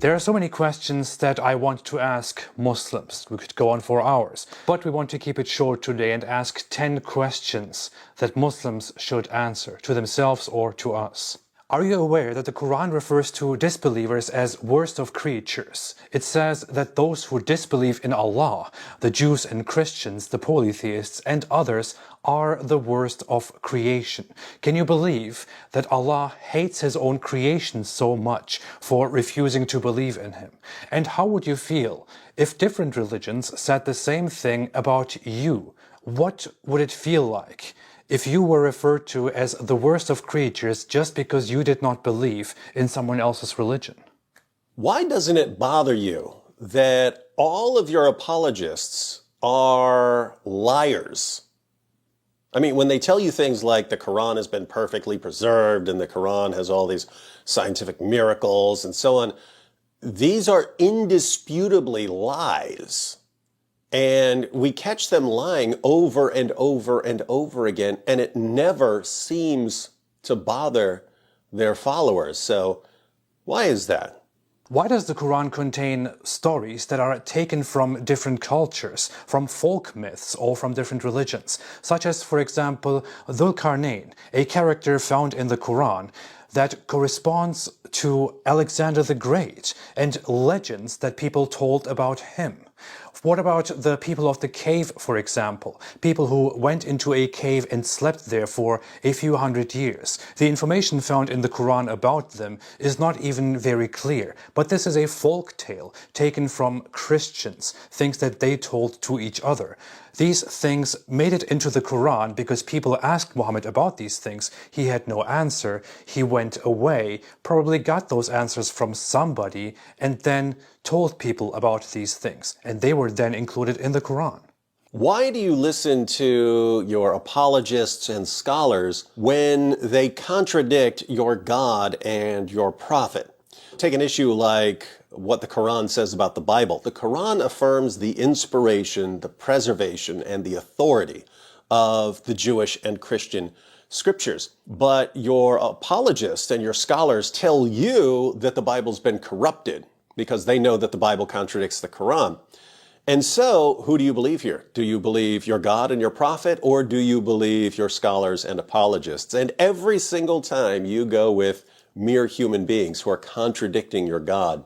There are so many questions that I want to ask Muslims. We could go on for hours, but we want to keep it short today and ask 10 questions that Muslims should answer to themselves or to us. Are you aware that the Quran refers to disbelievers as worst of creatures? It says that those who disbelieve in Allah, the Jews and Christians, the polytheists and others, are the worst of creation. Can you believe that Allah hates His own creation so much for refusing to believe in Him? And how would you feel if different religions said the same thing about you? What would it feel like if you were referred to as the worst of creatures just because you did not believe in someone else's religion? Why doesn't it bother you that all of your apologists are liars? I mean, when they tell you things like the Quran has been perfectly preserved and the Quran has all these scientific miracles and so on, these are indisputably lies. And we catch them lying over and over and over again, and it never seems to bother their followers. So why is that? Why does the Quran contain stories that are taken from different cultures, from folk myths or from different religions? Such as, for example, Dhul Qarnayn, a character found in the Quran that corresponds to Alexander the Great and legends that people told about him. What about the people of the cave, for example? People who went into a cave and slept there for a few hundred years. The information found in the Quran about them is not even very clear, but this is a folk tale taken from Christians, things that they told to each other. These things made it into the Quran because people asked Muhammad about these things. He had no answer. He went away, probably got those answers from somebody, and then told people about these things. And they were then included in the Quran. Why do you listen to your apologists and scholars when they contradict your God and your prophet? Take an issue like what the Quran says about the Bible. The Quran affirms the inspiration, the preservation, and the authority of the Jewish and Christian scriptures. But your apologists and your scholars tell you that the Bible's been corrupted because they know that the Bible contradicts the Quran. And so, who do you believe here? Do you believe your God and your prophet, or do you believe your scholars and apologists? And every single time you go with mere human beings who are contradicting your God.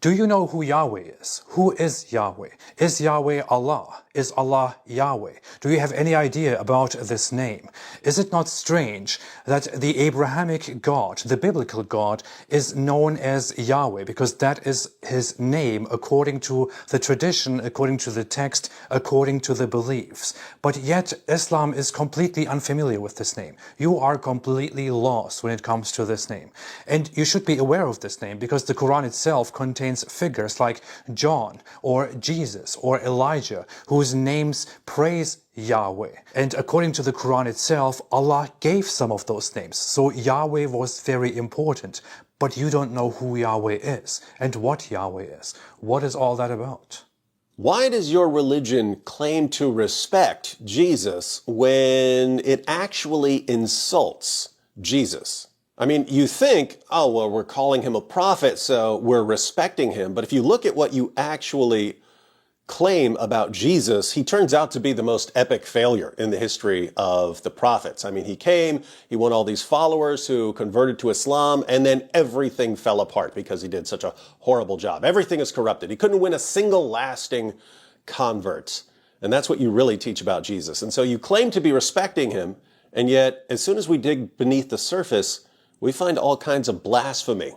Do you know who Yahweh is? Who is Yahweh? Is Yahweh Allah? Is Allah Yahweh? Do you have any idea about this name? Is it not strange that the Abrahamic God, the biblical God, is known as Yahweh because that is His name according to the tradition, according to the text, according to the beliefs. But yet Islam is completely unfamiliar with this name. You are completely lost when it comes to this name. And you should be aware of this name because the Quran itself contains figures like John or Jesus or Elijah whose names praise Yahweh. And according to the Quran itself, Allah gave some of those names. So Yahweh was very important. But you don't know who Yahweh is and what Yahweh is. What is all that about? Why does your religion claim to respect Jesus when it actually insults Jesus? I mean, you think, oh, well, we're calling him a prophet, so we're respecting him. But if you look at what you actually claim about Jesus, he turns out to be the most epic failure in the history of the prophets. I mean, he came, he won all these followers who converted to Islam, and then everything fell apart because he did such a horrible job. Everything is corrupted. He couldn't win a single lasting convert. And that's what you really teach about Jesus. And so you claim to be respecting him, and yet as soon as we dig beneath the surface, we find all kinds of blasphemy.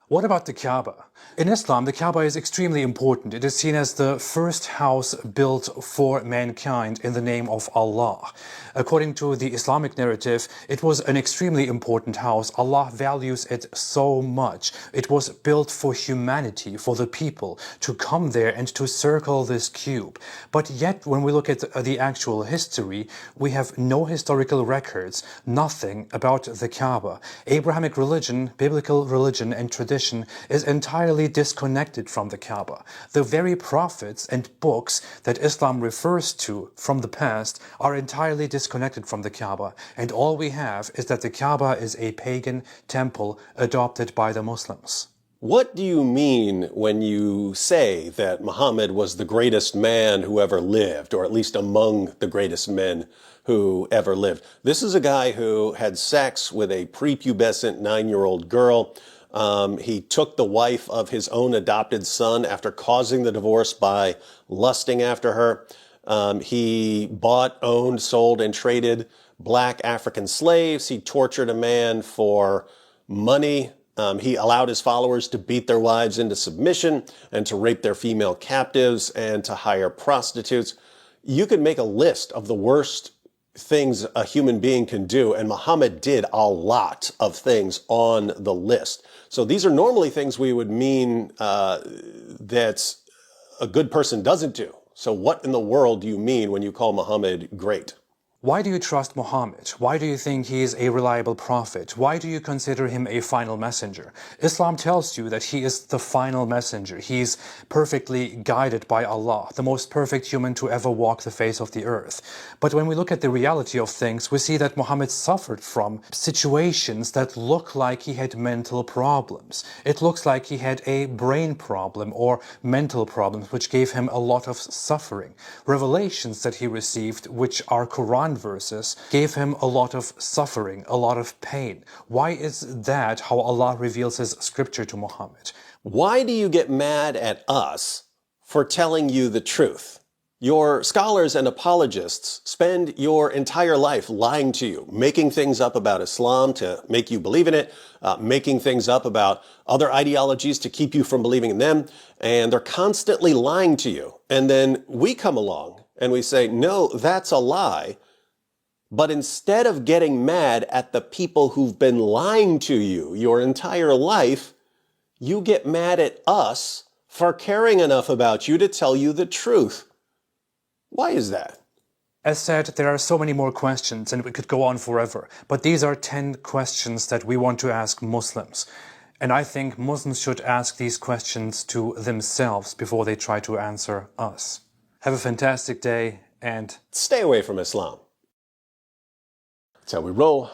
What about the Kaaba? In Islam, the Kaaba is extremely important. It is seen as the first house built for mankind in the name of Allah. According to the Islamic narrative, it was an extremely important house. Allah values it so much. It was built for humanity, for the people, to come there and to circle this cube. But yet, when we look at the actual history, we have no historical records, nothing about the Kaaba. Abrahamic religion, biblical religion, and tradition is entirely disconnected from the Kaaba. The very prophets and books that Islam refers to from the past are entirely disconnected from the Kaaba, and all we have is that the Kaaba is a pagan temple adopted by the Muslims. What do you mean when you say that Muhammad was the greatest man who ever lived, or at least among the greatest men who ever lived? This is a guy who had sex with a prepubescent 9-year-old girl. He took the wife of his own adopted son after causing the divorce by lusting after her. He bought, owned, sold, and traded black African slaves. He tortured a man for money. He allowed his followers to beat their wives into submission and to rape their female captives and to hire prostitutes. You could make a list of the worst things a human being can do, and Muhammad did a lot of things on the list. So these are normally things we would mean that a good person doesn't do. So what in the world do you mean when you call Muhammad great? Why do you trust Muhammad? Why do you think he is a reliable prophet? Why do you consider him a final messenger? Islam tells you that he is the final messenger. He is perfectly guided by Allah, the most perfect human to ever walk the face of the earth. But when we look at the reality of things, we see that Muhammad suffered from situations that look like he had mental problems. It looks like he had a brain problem or mental problems, which gave him a lot of suffering. Revelations that he received, which are Quran verses, gave him a lot of suffering, a lot of pain. Why is that how Allah reveals his scripture to Muhammad? Why do you get mad at us for telling you the truth? Your scholars and apologists spend your entire life lying to you, making things up about Islam to make you believe in it, making things up about other ideologies to keep you from believing in them, and they're constantly lying to you. And then we come along and we say, no, that's a lie. But instead of getting mad at the people who've been lying to you your entire life, you get mad at us for caring enough about you to tell you the truth. Why is that? As said, there are so many more questions and we could go on forever, but these are 10 questions that we want to ask Muslims. And I think Muslims should ask these questions to themselves before they try to answer us. Have a fantastic day and stay away from Islam. That's how we roll.